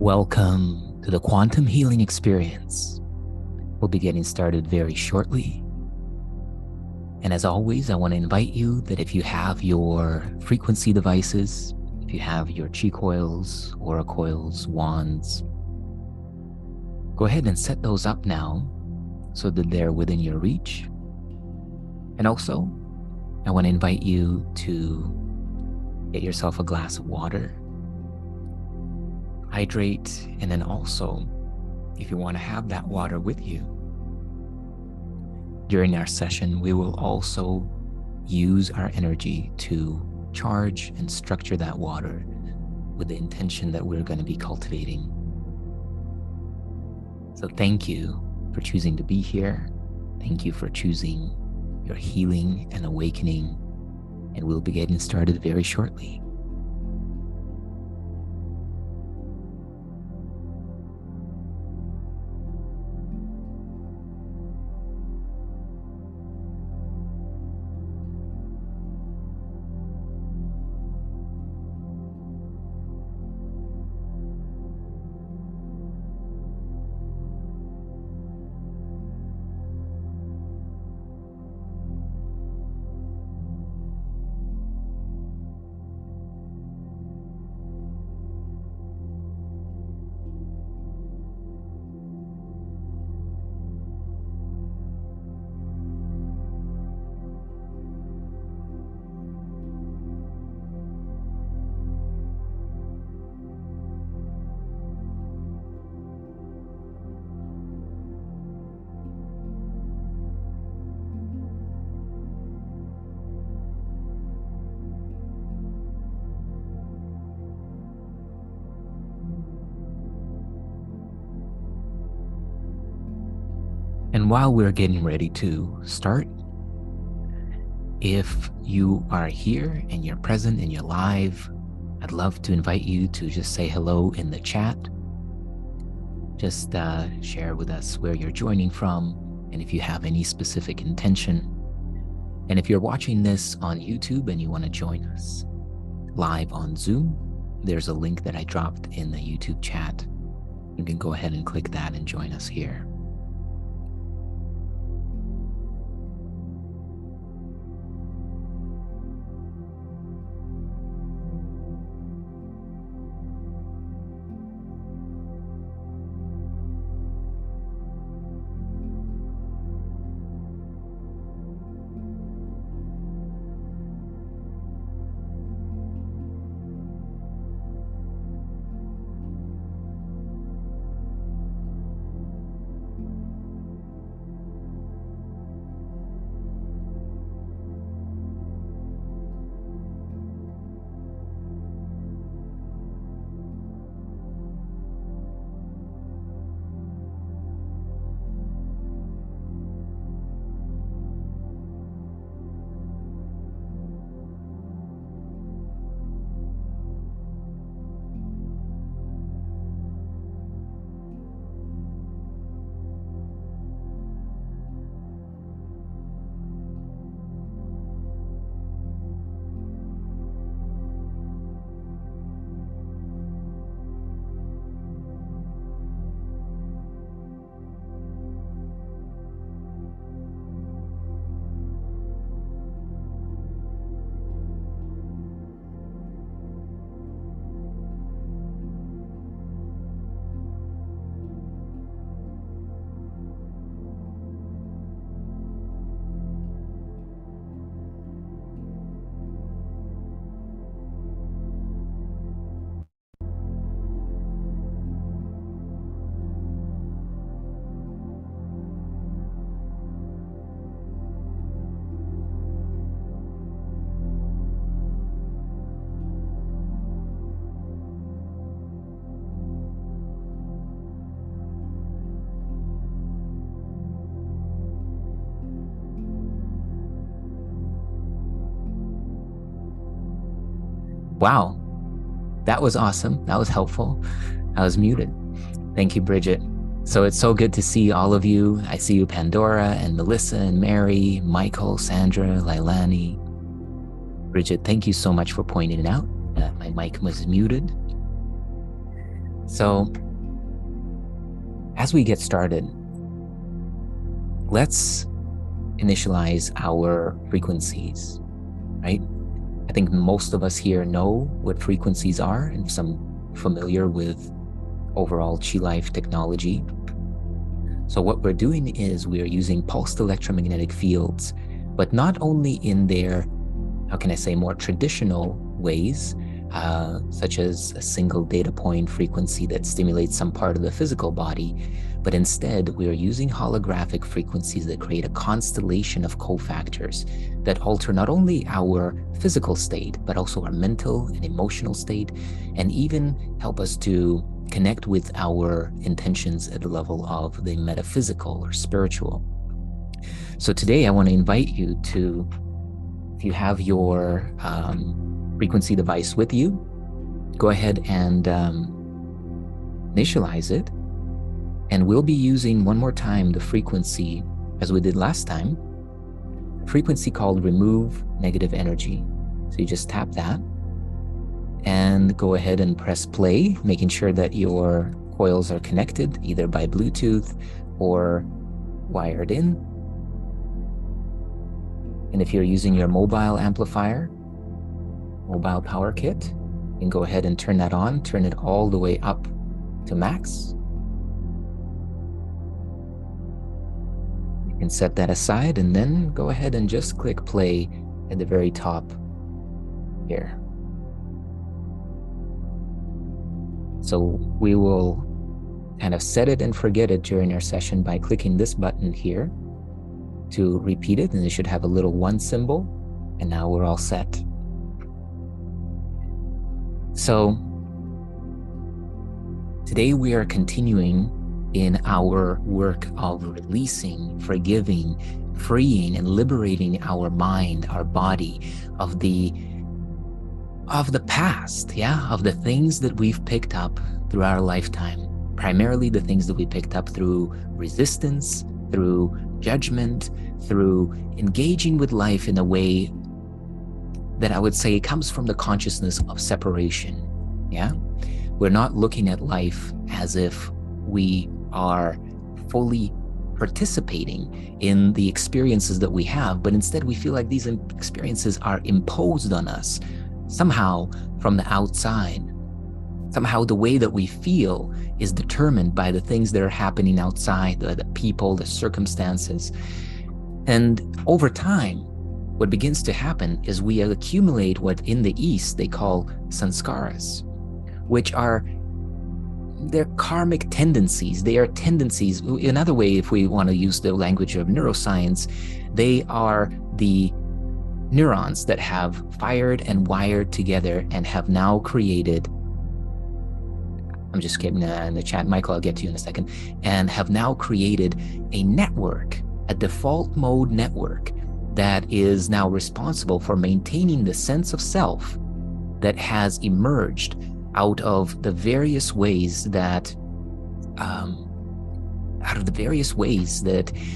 Welcome to the Quantum Healing Experience. We'll be getting started very shortly. And as always, I want to invite you that if you have your frequency devices, if you have your Qi coils, aura coils, wands, go ahead and set those up now so that they're within your reach. And also, I want to invite you to get yourself a glass of water, hydrate, and then also, if you want to have that water with you, during our session, we will also use our energy to charge and structure that water with the intention that we're going to be cultivating. So thank you for choosing to be here. Thank you for choosing your healing and awakening, and we'll be getting started very shortly. And while we're getting ready to start, if you are here and you're present and you're live, I'd love to invite you to just say hello in the chat. Just share with us where you're joining from and if you have any specific intention. And if you're watching this on YouTube and you want to join us live on Zoom, there's a link that I dropped in the YouTube chat. You can go ahead and click that and join us here. Wow, that was awesome. That was helpful. I was muted. Thank you, Bridget. So it's so good to see all of you. I see you, Pandora and Melissa and Mary, Michael, Sandra, Lailani. Bridget, thank you so much for pointing it out that my mic was muted. So as we get started, let's initialize our frequencies, right? I think most of us here know what frequencies are and some familiar with overall Qi Life technology. So what we're doing is we're using pulsed electromagnetic fields, but not only in their, how can I say, more traditional ways, such as a single data point frequency that stimulates some part of the physical body, but instead we are using holographic frequencies that create a constellation of cofactors that alter not only our physical state, but also our mental and emotional state, and even help us to connect with our intentions at the level of the metaphysical or spiritual. So today I want to invite you to, if you have your frequency device with you, go ahead and initialize it. And we'll be using one more time the frequency, as we did last time, a frequency called remove negative energy. So you just tap that and go ahead and press play, making sure that your coils are connected either by Bluetooth or wired in. And if you're using your mobile amplifier, mobile power kit, you can go ahead and turn that on, turn it all the way up to max. You can set that aside and then go ahead and just click play at the very top here. So we will kind of set it and forget it during our session by clicking this button here to repeat it, and it should have a little 1 symbol, and now we're all set. So today we are continuing in our work of releasing, forgiving, freeing, and liberating our mind, our body of the past, of the things that we've picked up through our lifetime, primarily the things that we picked up through resistance, through judgment, through engaging with life in a way that I would say comes from the consciousness of separation. We're not looking at life as if we are fully participating in the experiences that we have, but instead we feel like these experiences are imposed on us somehow from the outside. Somehow the way that we feel is determined by the things that are happening outside, the people, the circumstances. And over time, what begins to happen is we accumulate what in the East they call sanskaras, which are their karmic tendencies. They are tendencies. Another way, if we want to use the language of neuroscience, they are the neurons that have fired and wired together and have now created, I'm just kidding in the chat, Michael, I'll get to you in a second, and have now created a network, a default mode network that is now responsible for maintaining the sense of self that has emerged out of the various ways that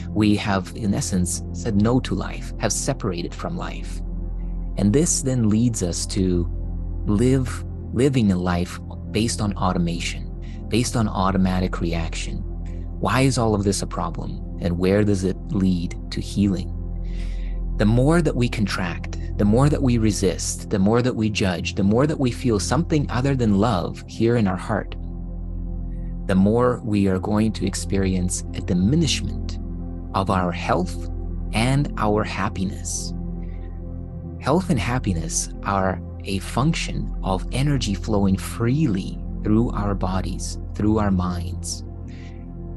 we have, in essence, said no to life, have separated from life. And this then leads us to living a life based on automation, based on automatic reaction. Why is all of this a problem? And where does it lead to healing? The more that we contract, the more that we resist, the more that we judge, the more that we feel something other than love here in our heart, the more we are going to experience a diminishment of our health and our happiness. Health and happiness are a function of energy flowing freely through our bodies, through our minds.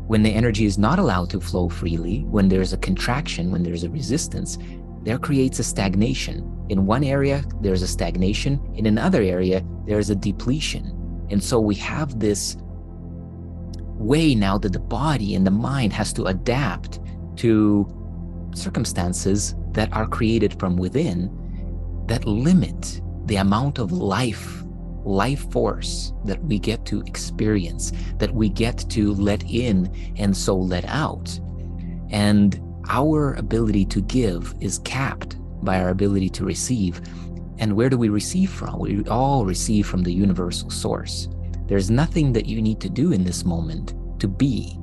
When the energy is not allowed to flow freely, when there's a contraction, when there's a resistance, there creates a stagnation. In one area, there's a stagnation. In another area, there's a depletion. And so we have this way now that the body and the mind has to adapt to circumstances that are created from within that limit the amount of life force that we get to experience, that we get to let in and so let out. And our ability to give is capped by our ability to receive. And where do we receive from? We all receive from the universal source. There's nothing that you need to do in this moment to be.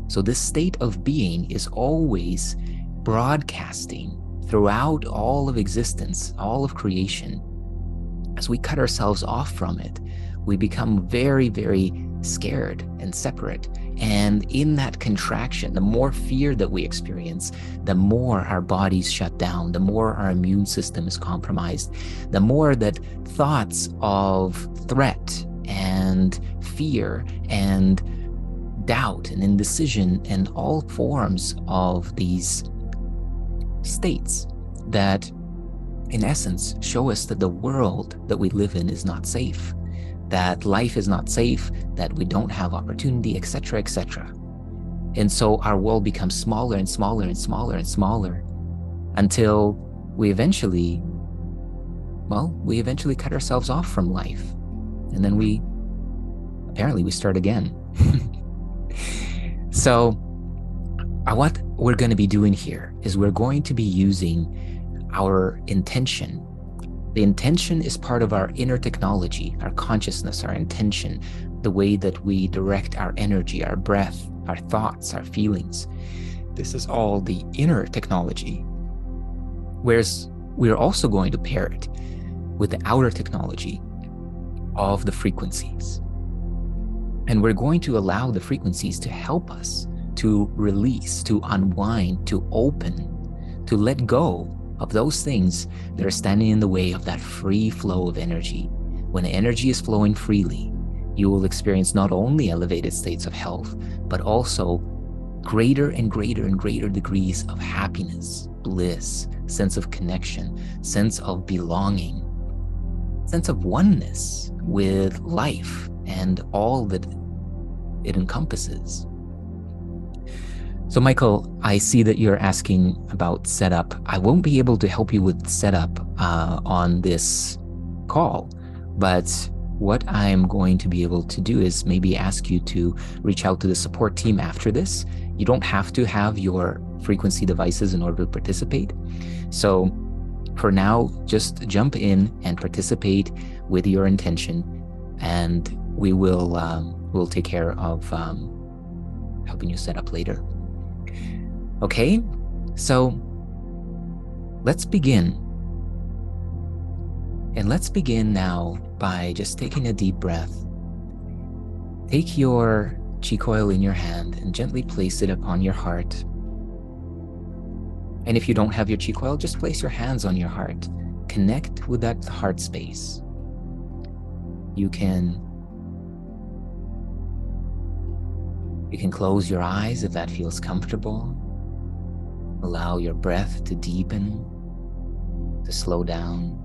So this state of being is always broadcasting throughout all of existence, all of creation. As we cut ourselves off from it, we become very, very scared and separate. And in that contraction, the more fear that we experience, the more our bodies shut down, the more our immune system is compromised, the more that thoughts of threat and fear and doubt and indecision and all forms of these states that in essence show us that the world that we live in is not safe, that life is not safe, that we don't have opportunity, etc., etc. And so our world becomes smaller and smaller and smaller and smaller until we eventually cut ourselves off from life. And then we start again. So what we're going to be doing here is we're going to be using our intention. The intention is part of our inner technology, our consciousness, our intention, the way that we direct our energy, our breath, our thoughts, our feelings. This is all the inner technology. Whereas we're also going to pair it with the outer technology of the frequencies. And we're going to allow the frequencies to help us to release, to unwind, to open, to let go of those things that are standing in the way of that free flow of energy. When energy is flowing freely, you will experience not only elevated states of health, but also greater and greater and greater degrees of happiness, bliss, sense of connection, sense of belonging, sense of oneness with life and all that it encompasses. So Michael, I see that you're asking about setup. I won't be able to help you with setup on this call, but what I'm going to be able to do is maybe ask you to reach out to the support team after this. You don't have to have your frequency devices in order to participate. So for now, just jump in and participate with your intention, and we will we'll take care of helping you set up later. Okay, so let's begin. And let's begin now by just taking a deep breath. Take your Qi Coil in your hand and gently place it upon your heart. And if you don't have your Qi Coil, just place your hands on your heart. Connect with that heart space. You can close your eyes if that feels comfortable. Allow your breath to deepen, to slow down.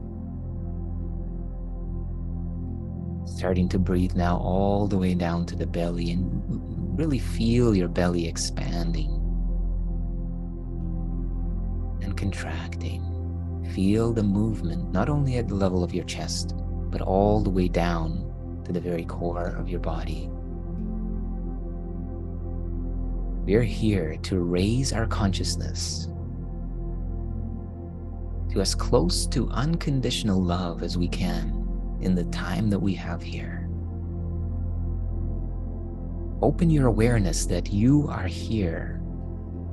Starting to breathe now all the way down to the belly and really feel your belly expanding and contracting. Feel the movement, not only at the level of your chest, but all the way down to the very core of your body. We're here to raise our consciousness to as close to unconditional love as we can in the time that we have here. Open your awareness that you are here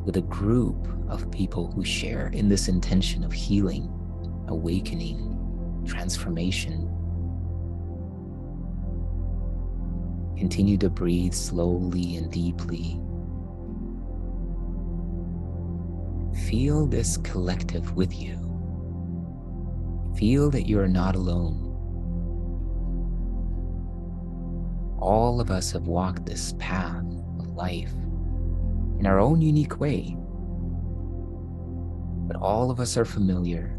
with a group of people who share in this intention of healing, awakening, transformation. Continue to breathe slowly and deeply. Feel this collective with you. Feel that you are not alone. All of us have walked this path of life in our own unique way, but all of us are familiar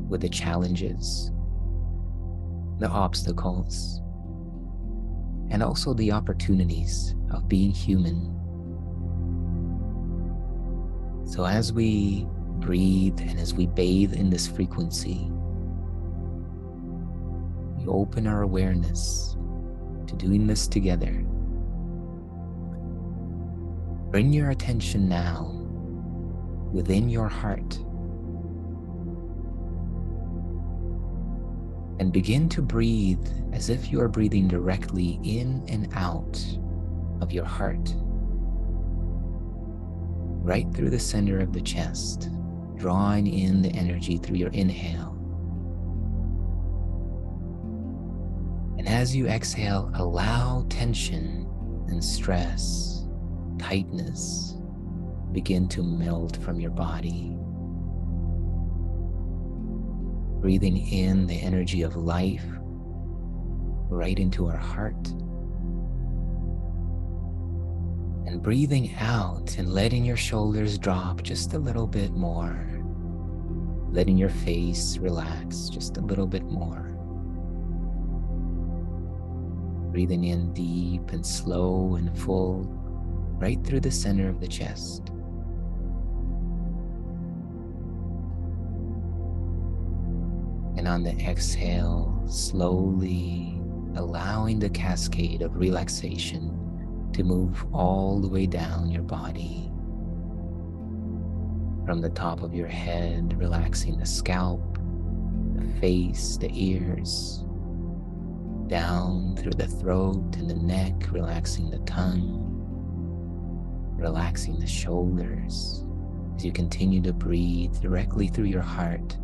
with the challenges, the obstacles, and also the opportunities of being human. So as we breathe and as we bathe in this frequency, we open our awareness to doing this together. Bring your attention now within your heart. And begin to breathe as if you are breathing directly in and out of your heart, right through the center of the chest, drawing in the energy through your inhale. And as you exhale, allow tension and stress, tightness, begin to melt from your body. Breathing in the energy of life right into our heart. And breathing out and letting your shoulders drop just a little bit more. Letting your face relax just a little bit more. Breathing in deep and slow and full, right through the center of the chest. And on the exhale, slowly allowing the cascade of relaxation to move all the way down your body. From the top of your head, relaxing the scalp, the face, the ears, down through the throat and the neck, relaxing the tongue, relaxing the shoulders as you continue to breathe directly through your heart,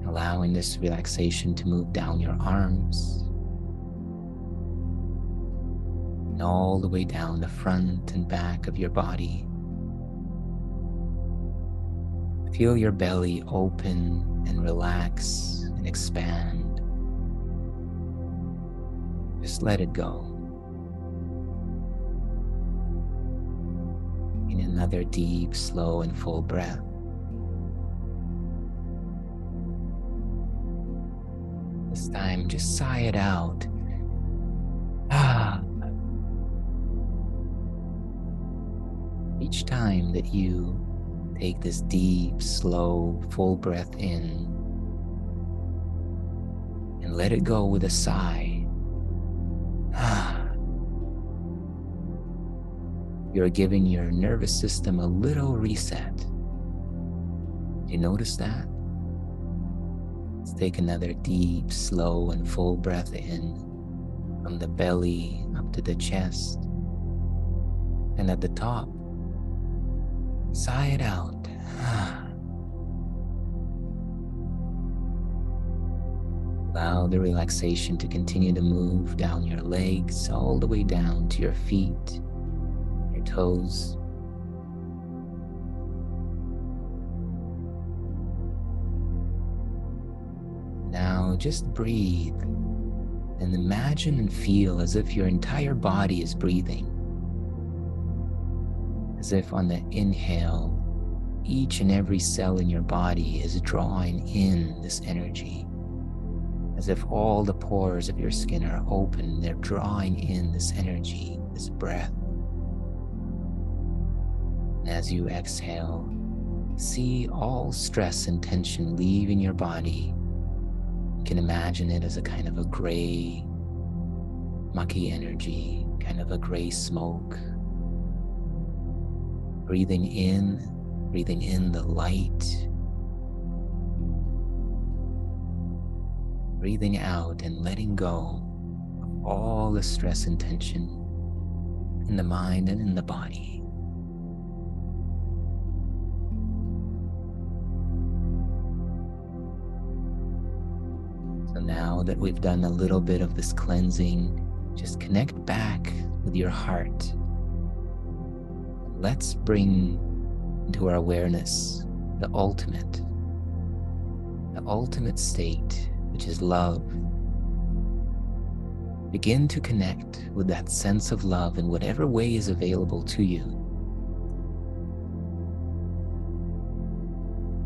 allowing this relaxation to move down your arms and all the way down the front and back of your body. Feel your belly open and relax and expand. Just let it go. In another deep, slow, and full breath. This time, just sigh it out. Each time that you take this deep, slow, full breath in and let it go with a sigh, you're giving your nervous system a little reset. Do you notice that? Let's take another deep, slow, and full breath in from the belly up to the chest. And at the top, sigh it out. Allow the relaxation to continue to move down your legs, all the way down to your feet, your toes. Now just breathe and imagine and feel as if your entire body is breathing. As if on the inhale, each and every cell in your body is drawing in this energy. As if all the pores of your skin are open, they're drawing in this energy, this breath. And as you exhale, see all stress and tension leaving your body. You can imagine it as a kind of a gray, mucky energy, kind of a gray smoke. Breathing in the light. Breathing out and letting go of all the stress and tension in the mind and in the body. So now that we've done a little bit of this cleansing, just connect back with your heart. Let's bring into our awareness the ultimate state, which is love. Begin to connect with that sense of love in whatever way is available to you.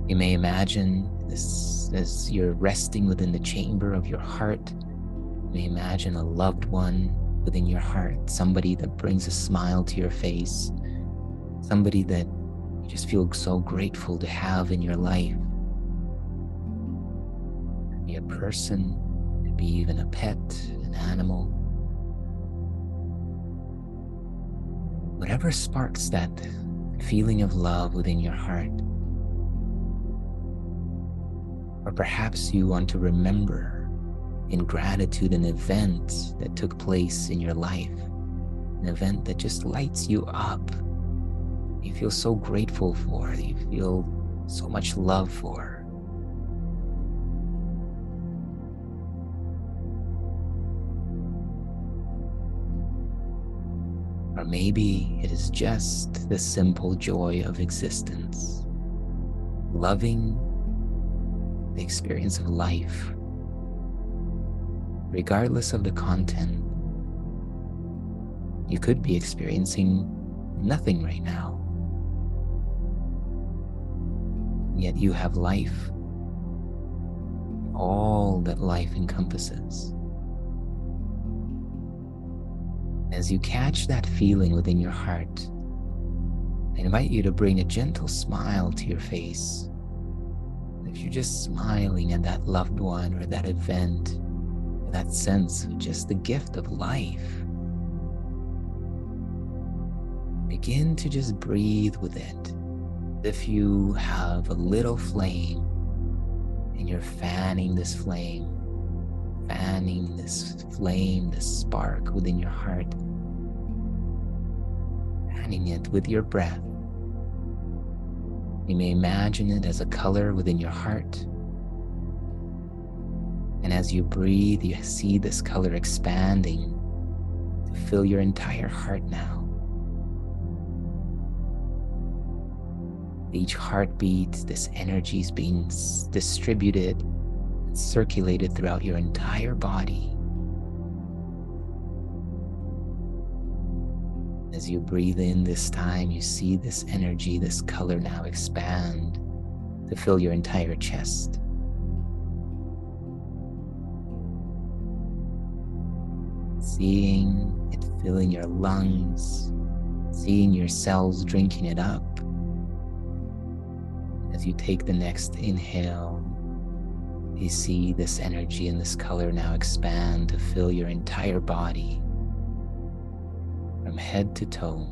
You may imagine this as you're resting within the chamber of your heart. You may imagine a loved one within your heart, somebody that brings a smile to your face, somebody that you just feel so grateful to have in your life. It could be a person, it could be even a pet, an animal. Whatever sparks that feeling of love within your heart. Or perhaps you want to remember in gratitude an event that took place in your life, an event that just lights you up. You feel so grateful for, you feel so much love for. Or maybe it is just the simple joy of existence, loving the experience of life, regardless of the content. You could be experiencing nothing right now, yet you have life, all that life encompasses. As you catch that feeling within your heart, I invite you to bring a gentle smile to your face. If you're just smiling at that loved one or that event, or that sense of just the gift of life, begin to just breathe with it. If you have a little flame and you're fanning this flame, this spark within your heart, fanning it with your breath. You may imagine it as a color within your heart. And as you breathe, you see this color expanding to fill your entire heart now. Each heartbeat, this energy is being distributed and circulated throughout your entire body. As you breathe in this time, you see this energy, this color now expand to fill your entire chest. Seeing it filling your lungs, seeing your cells drinking it up. As you take the next inhale, you see this energy and this color now expand to fill your entire body from head to toe,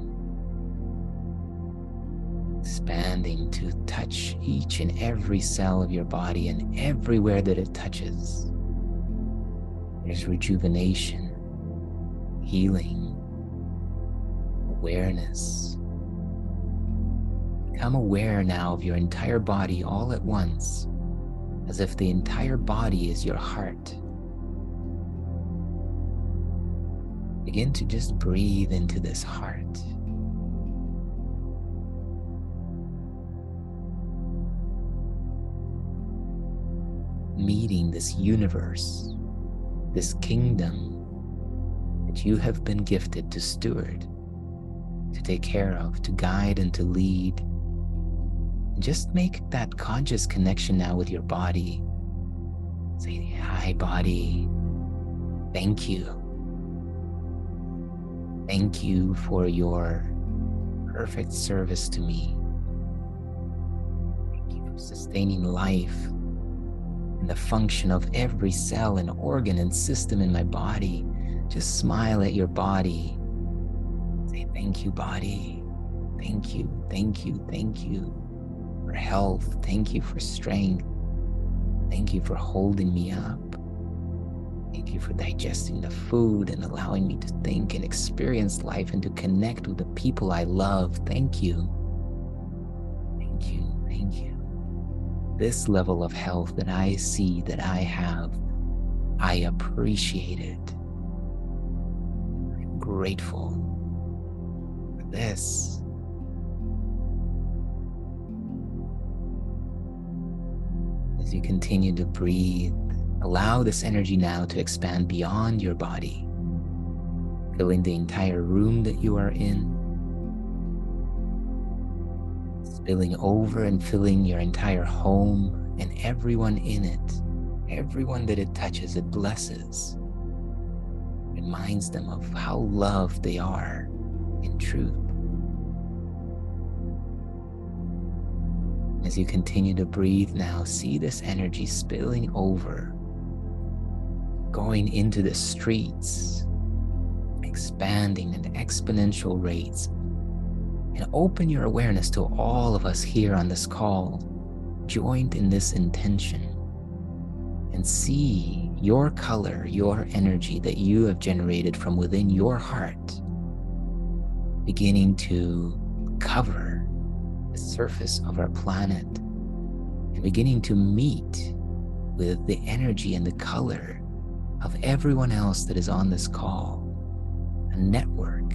expanding to touch each and every cell of your body, and everywhere that it touches, there's rejuvenation, healing, awareness. Become aware now of your entire body all at once, as if the entire body is your heart. Begin to just breathe into this heart. Meeting this universe, this kingdom that you have been gifted to steward, to take care of, to guide and to lead. And just make that conscious connection now with your body. Say, hi body, thank you. Thank you for your perfect service to me. Thank you for sustaining life and the function of every cell and organ and system in my body. Just smile at your body. Say, thank you, body. Thank you, thank you, thank you for health. Thank you for strength. Thank you for holding me up. Thank you for digesting the food and allowing me to think and experience life and to connect with the people I love. Thank you. Thank you. Thank you. This level of health that I see that I have, I appreciate it. I'm grateful for this. As you continue to breathe, allow this energy now to expand beyond your body, filling the entire room that you are in, spilling over and filling your entire home and everyone in it, everyone that it touches, it blesses, reminds them of how loved they are in truth. As you continue to breathe now, see this energy spilling over, going into the streets, expanding at exponential rates, and open your awareness to all of us here on this call, joined in this intention, and see your color, your energy that you have generated from within your heart beginning to cover the surface of our planet and beginning to meet with the energy and the color of everyone else that is on this call. A network,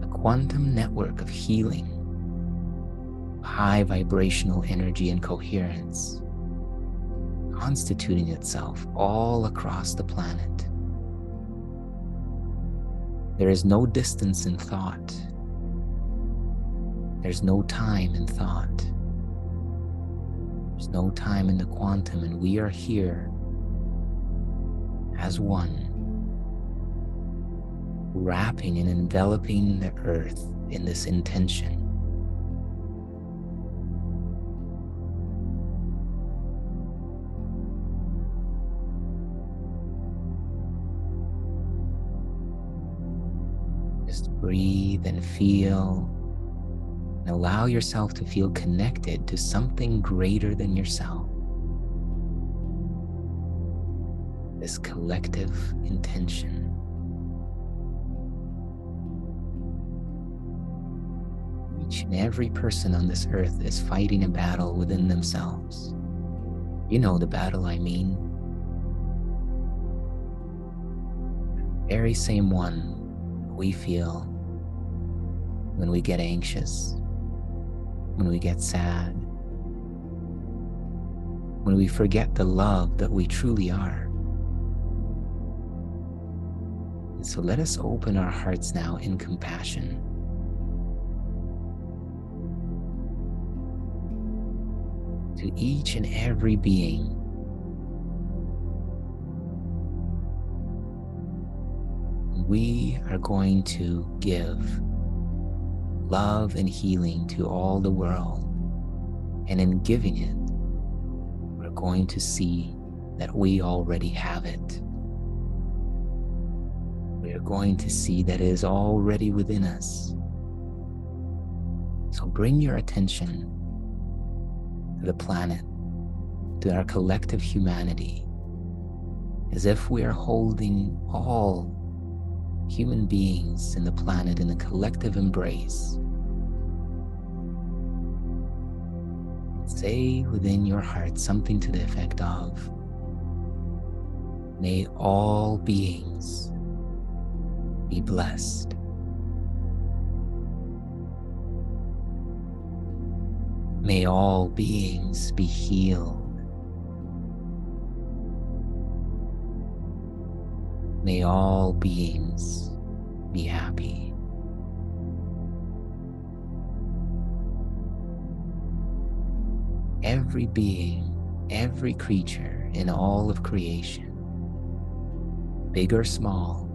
a quantum network of healing, high vibrational energy and coherence, constituting itself all across the planet. There is no distance in thought. There's no time in thought. There's no time in the quantum, and we are here as one, wrapping and enveloping the earth in this intention. Just breathe and feel, and allow yourself to feel connected to something greater than yourself. This collective intention. Each and every person on this earth is fighting a battle within themselves. You know the battle I mean. Very same one we feel when we get anxious, when we get sad, when we forget the love that we truly are. And so let us open our hearts now in compassion. To each and every being. We are going to give love and healing to all the world. And in giving it, we're going to see that we already have it. We are going to see that it is already within us. So bring your attention to the planet, to our collective humanity, as if we are holding all human beings in the planet in a collective embrace. Say within your heart something to the effect of, may all beings be blessed. May all beings be healed. May all beings be happy. Every being, every creature in all of creation, big or small,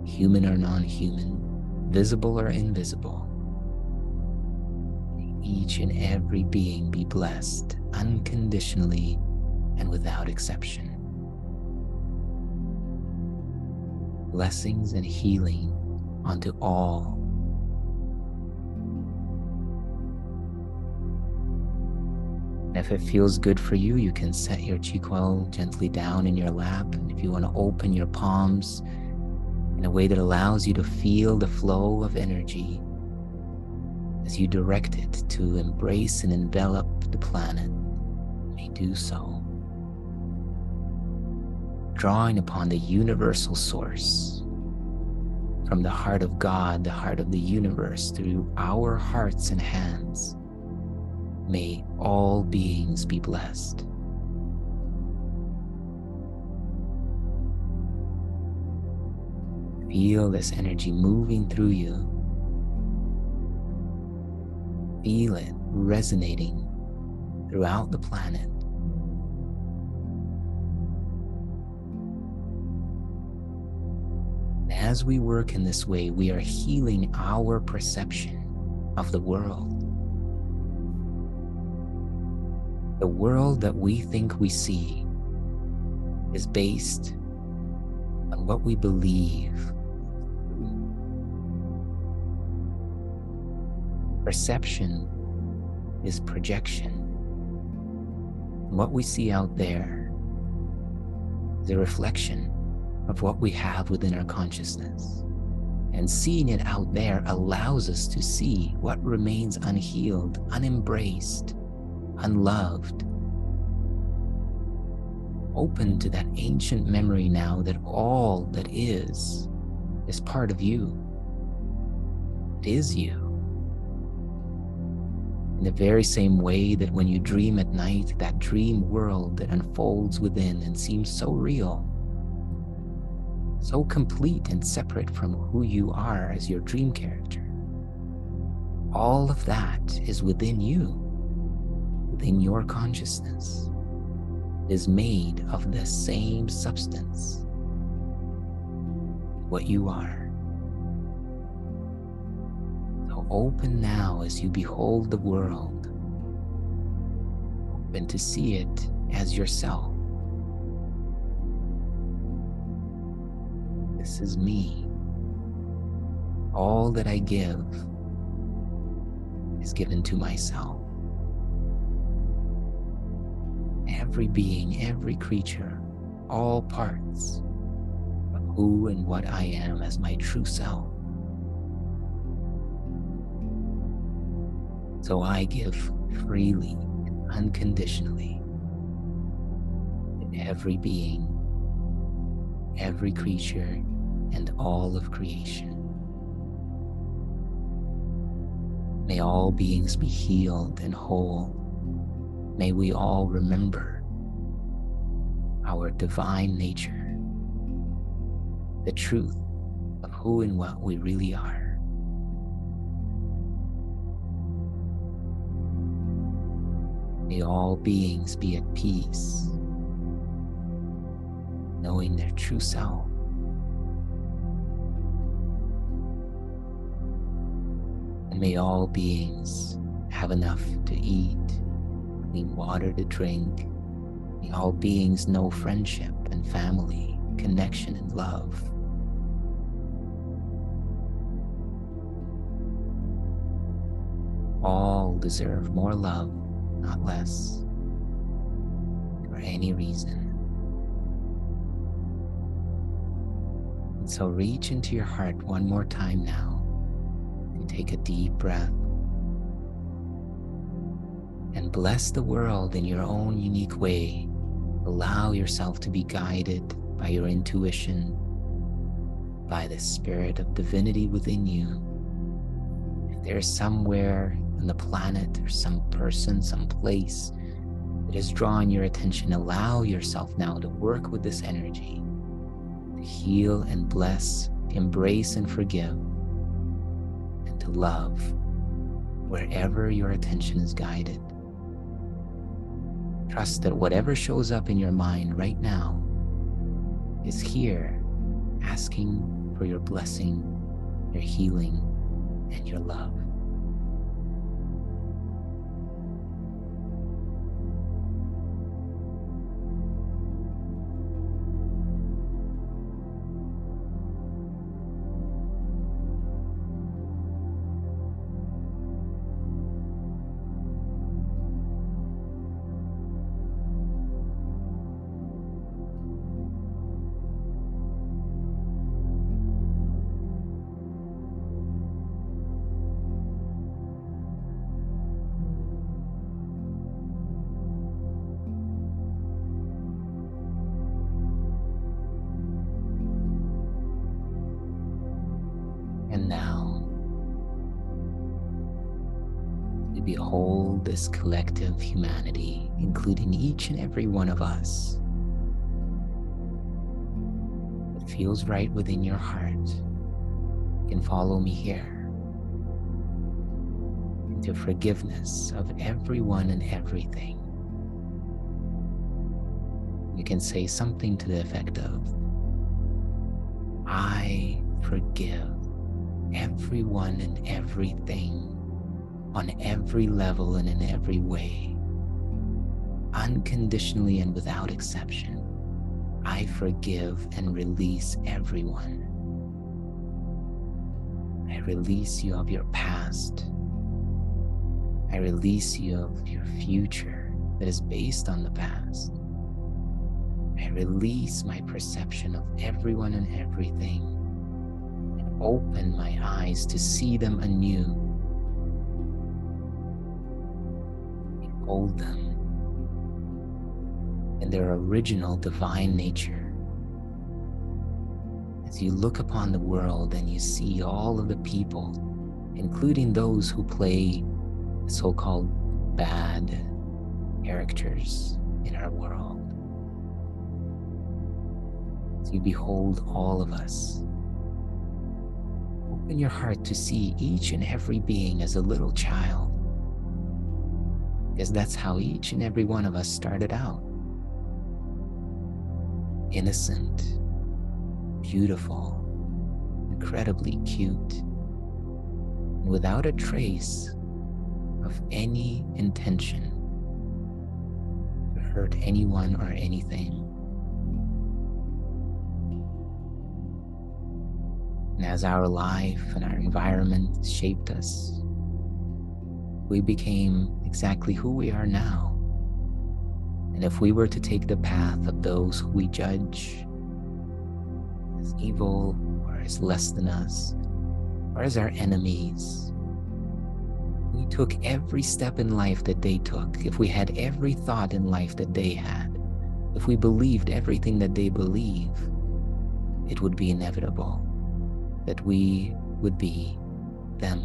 human or non-human, visible or invisible, may each and every being be blessed unconditionally and without exception. Blessings and healing unto all. And if it feels good for you, you can set your Qi Coil gently down in your lap. And if you want to open your palms in a way that allows you to feel the flow of energy as you direct it to embrace and envelop the planet, you may do so. Drawing upon the universal source from the heart of God, the heart of the universe, through our hearts and hands. May all beings be blessed. Feel this energy moving through you. Feel it resonating throughout the planet. As we work in this way, we are healing our perception of the world. The world that we think we see is based on what we believe. Perception is projection. What we see out there is a reflection of what we have within our consciousness. And seeing it out there allows us to see what remains unhealed, unembraced, unloved. Open to that ancient memory now that all that is part of you. It is you. In the very same way that when you dream at night, that dream world that unfolds within and seems so real, so complete and separate from who you are as your dream character. All of that is within you, within your consciousness. It is made of the same substance, what you are. So open now as you behold the world. Open to see it as yourself. This is me. All that I give is given to myself. Every being, every creature, all parts of who and what I am as my true self. So I give freely and unconditionally to every being, every creature, and all of creation. May all beings be healed and whole. May we all remember our divine nature, the truth of who and what we really are. May all beings be at peace, knowing their true self. And may all beings have enough to eat, clean water to drink. May all beings know friendship and family, connection and love. All deserve more love, not less, for any reason. And so reach into your heart one more time now and take a deep breath and bless the world in your own unique way. Allow yourself to be guided by your intuition, by the spirit of divinity within you. If there's somewhere on the planet or some person, some place that is drawing your attention, allow yourself now to work with this energy, to heal and bless, to embrace and forgive, and to love wherever your attention is guided. Trust that whatever shows up in your mind right now is here asking for your blessing, your healing, and your love. And now, we behold this collective humanity, including each and every one of us. What feels right within your heart, you can follow me here into forgiveness of everyone and everything. You can say something to the effect of, I forgive everyone and everything on every level and in every way, unconditionally and without exception. I forgive and release everyone. I release you of your past. I release you of your future that is based on the past. I release my perception of everyone and everything and open my eyes to see them anew. Behold them in their original divine nature. As you look upon the world and you see all of the people, including those who play the so-called bad characters in our world, as you behold all of us, open your heart to see each and every being as a little child, because that's how each and every one of us started out. Innocent, beautiful, incredibly cute, and without a trace of any intention to hurt anyone or anything. And as our life and our environment shaped us, we became exactly who we are now. And if we were to take the path of those who we judge as evil or as less than us, or as our enemies, we took every step in life that they took, if we had every thought in life that they had, if we believed everything that they believe, it would be inevitable that we would be them.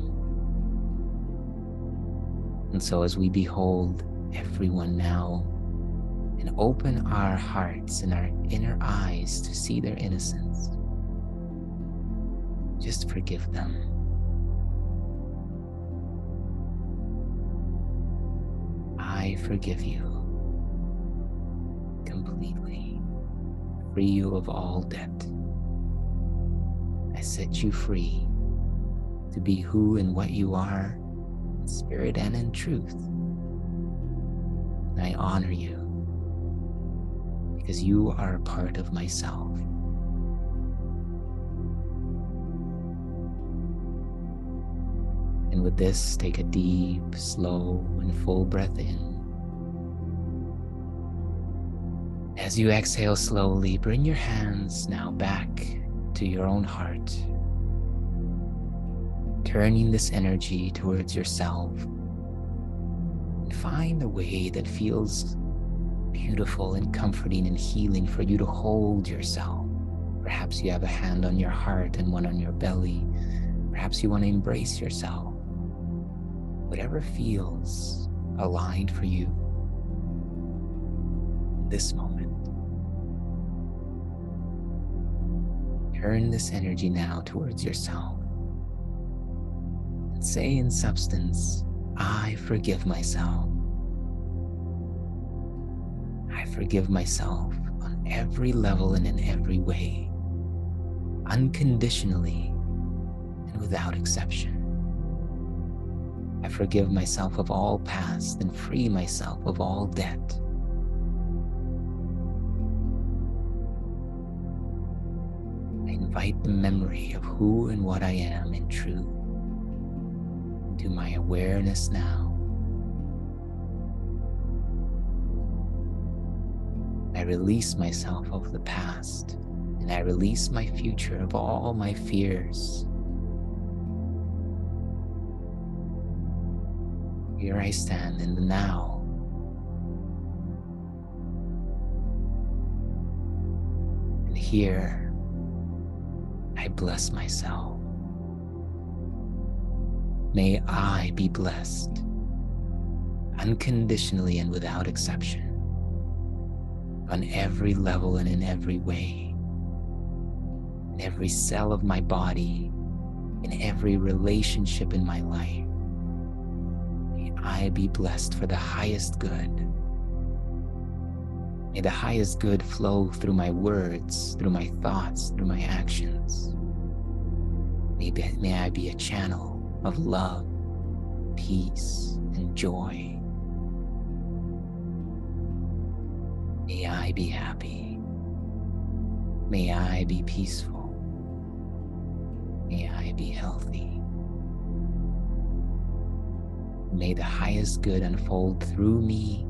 And so as we behold everyone now and open our hearts and our inner eyes to see their innocence, just forgive them. I forgive you completely, free you of all debt. I set you free to be who and what you are, in spirit and in truth. And I honor you because you are a part of myself. And with this, take a deep, slow, and full breath in. As you exhale slowly, bring your hands now back to your own heart, turning this energy towards yourself, and find a way that feels beautiful and comforting and healing for you to hold yourself. Perhaps you have a hand on your heart and one on your belly. Perhaps you want to embrace yourself. Whatever feels aligned for you in this moment. Turn this energy now towards yourself and say in substance, I forgive myself. I forgive myself on every level and in every way, unconditionally and without exception. I forgive myself of all past and free myself of all debt. I invite the memory of who and what I am in truth into my awareness now. I release myself of the past, and I release my future of all my fears. Here I stand in the now. And here I bless myself. May I be blessed unconditionally and without exception, on every level and in every way, in every cell of my body, in every relationship in my life. May I be blessed for the highest good. May the highest good flow through my words, through my thoughts, through my actions. May I be a channel of love, peace, and joy. May I be happy. May I be peaceful. May I be healthy. May the highest good unfold through me,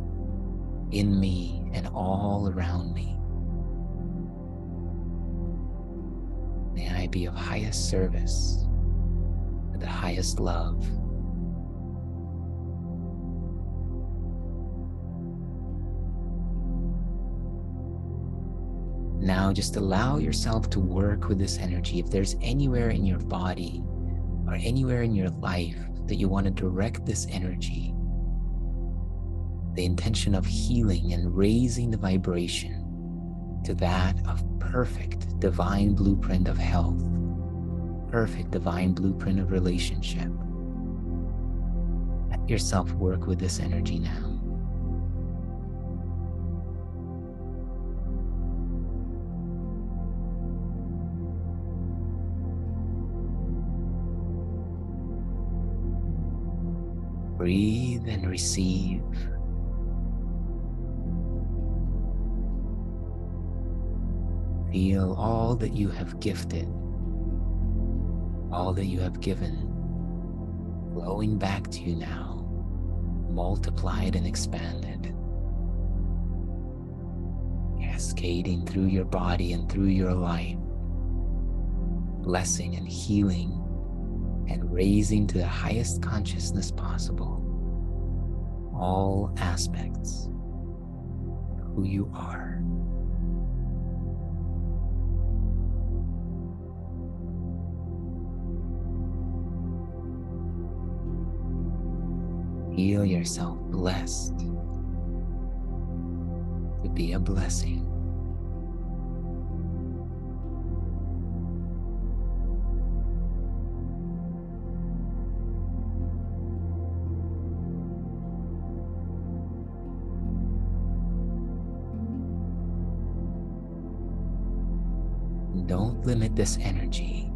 in me, and all around me. May I be of highest service with the highest love. Now just allow yourself to work with this energy. If there's anywhere in your body or anywhere in your life that you want to direct this energy, the intention of healing and raising the vibration to that of perfect divine blueprint of health, perfect divine blueprint of relationship. Let yourself work with this energy now. Breathe and receive. Feel all that you have gifted, all that you have given, flowing back to you now, multiplied and expanded, cascading through your body and through your life, blessing and healing and raising to the highest consciousness possible all aspects of who you are. Feel yourself blessed to be a blessing. Don't limit this energy.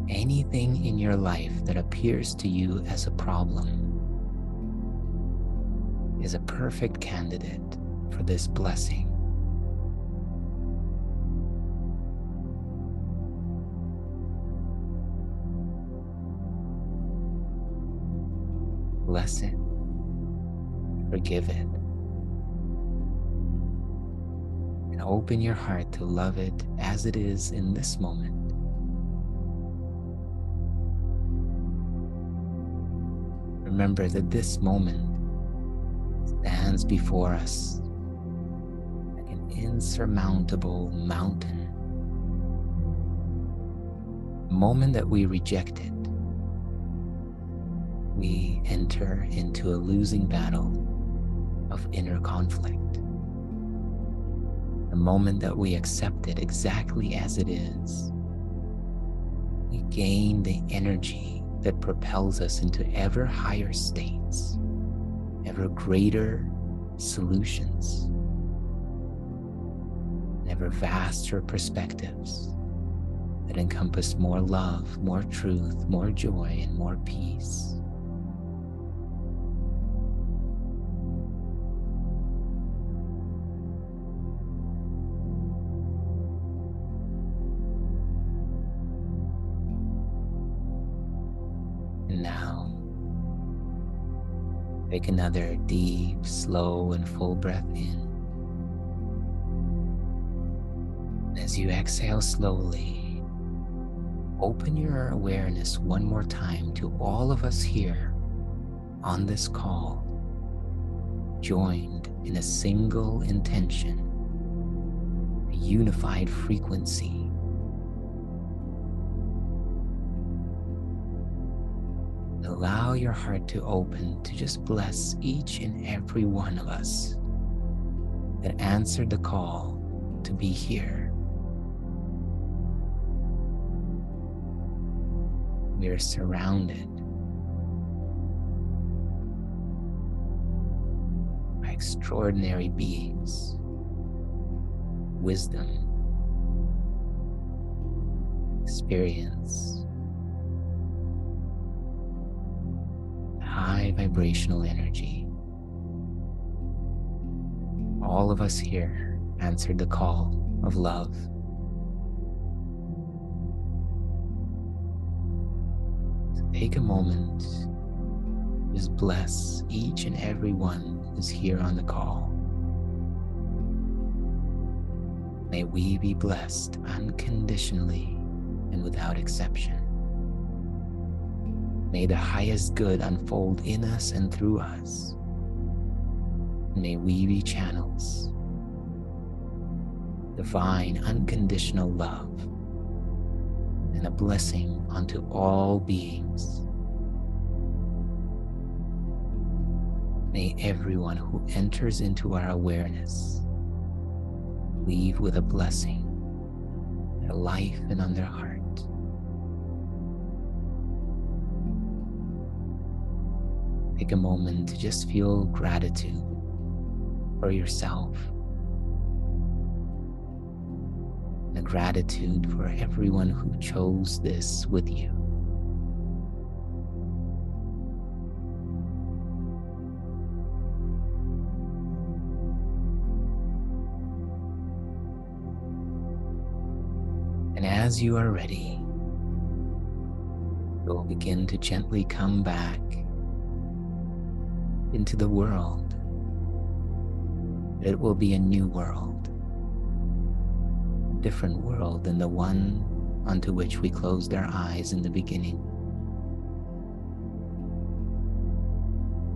Anything in your life that appears to you as a problem is a perfect candidate for this blessing. Bless it, forgive it, and open your heart to love it as it is in this moment. Remember that this moment stands before us like an insurmountable mountain. The moment that we reject it, we enter into a losing battle of inner conflict. The moment that we accept it exactly as it is, we gain the energy that propels us into ever higher states, ever greater solutions, ever vaster perspectives that encompass more love, more truth, more joy, and more peace. And now, take another deep, slow, and full breath in. As you exhale slowly, open your awareness one more time to all of us here on this call, joined in a single intention, a unified frequency. Allow your heart to open to just bless each and every one of us that answered the call to be here. We are surrounded by extraordinary beings, wisdom, experience, high vibrational energy. All of us here answered the call of love. So take a moment, just bless each and every one who's here on the call. May we be blessed unconditionally unconditionally and without exception. May the highest good unfold in us and through us. May we be channels of divine unconditional love and a blessing unto all beings. May everyone who enters into our awareness leave with a blessing on their life and on their heart. Take a moment to just feel gratitude for yourself and a gratitude for everyone who chose this with you. And as you are ready, you'll begin to gently come back into the world. It will be a new world, a different world than the one onto which we closed our eyes in the beginning.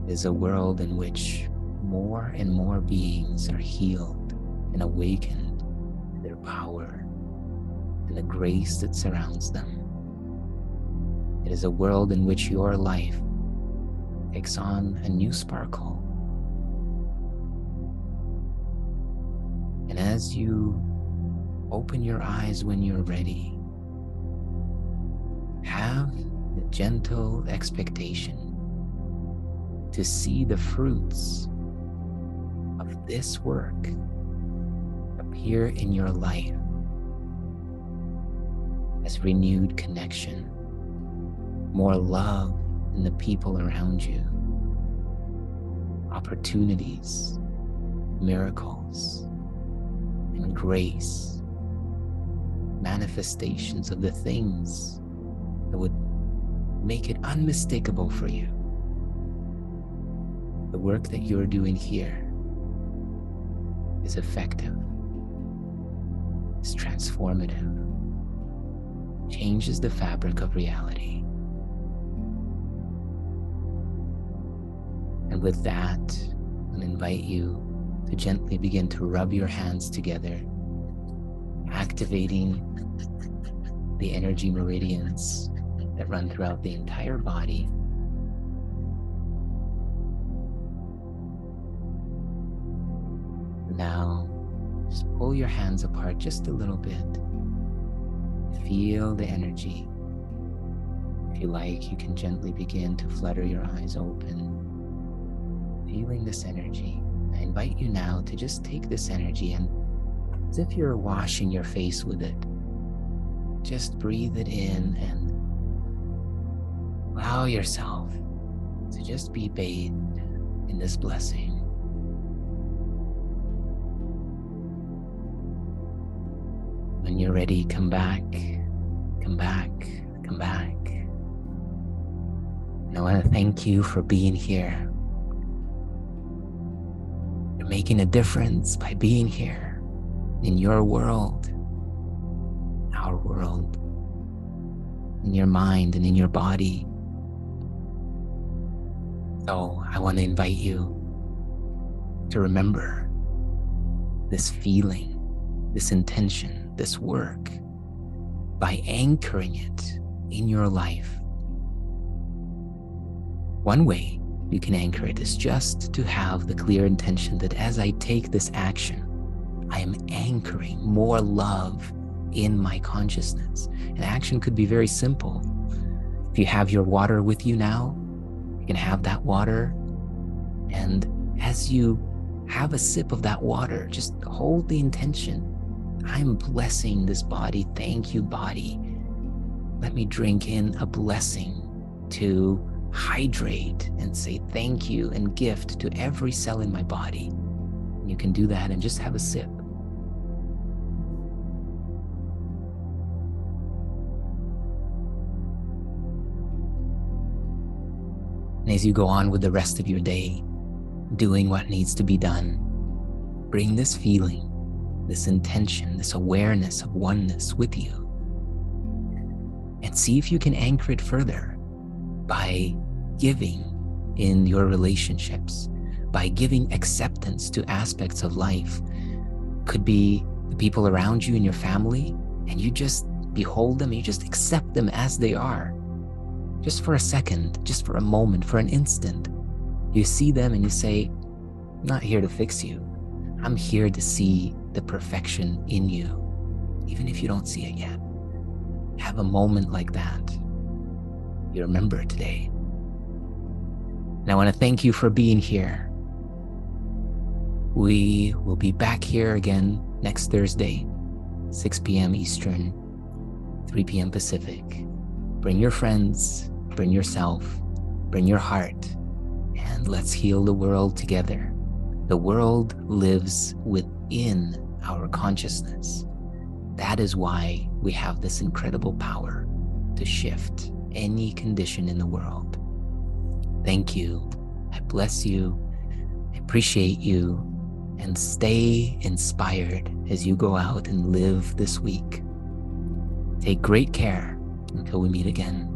It is a world in which more and more beings are healed and awakened to their power and the grace that surrounds them. It is a world in which your life takes on a new sparkle. And as you open your eyes when you're ready, have the gentle expectation to see the fruits of this work appear in your life as renewed connection, more love in the people around you, opportunities, miracles, and grace, manifestations of the things that would make it unmistakable for you. The work that you're doing here is effective, it's transformative, changes the fabric of reality. And with that, I'll invite you to gently begin to rub your hands together, activating the energy meridians that run throughout the entire body. Now, just pull your hands apart just a little bit. Feel the energy. If you like, you can gently begin to flutter your eyes open, feeling this energy. I invite you now to just take this energy and, as if you're washing your face with it, just breathe it in and allow yourself to just be bathed in this blessing. When you're ready, come back, come back, come back. And I want to thank you for being here. You're making a difference by being here in your world, our world, in your mind and in your body. So I want to invite you to remember this feeling, this intention, this work by anchoring it in your life. One way you can anchor it is just to have the clear intention that as I take this action, I am anchoring more love in my consciousness. And action could be very simple. If you have your water with you now, you can have that water, and as you have a sip of that water, just hold the intention. I'm blessing this body. Thank you, body. Let me drink in a blessing to hydrate and say thank you and gift to every cell in my body. And you can do that and just have a sip. And as you go on with the rest of your day, doing what needs to be done, bring this feeling, this intention, this awareness of oneness with you But see if you can anchor it further by giving in your relationships, by giving acceptance to aspects of life. Could be the people around you in your family, and you just behold them, you just accept them as they are. Just for a second, just for a moment, for an instant. You see them and you say, I'm not here to fix you. I'm here to see the perfection in you, even if you don't see it yet. Have a moment like that. You remember today. And I want to thank you for being here. We will be back here again next Thursday, 6 p.m. Eastern, 3 p.m. Pacific. Bring your friends, bring yourself, bring your heart, and let's heal the world together. The world lives within our consciousness. That is why we have this incredible power to shift any condition in the world. Thank you. I bless you. I appreciate you. And stay inspired as you go out and live this week. Take great care until we meet again.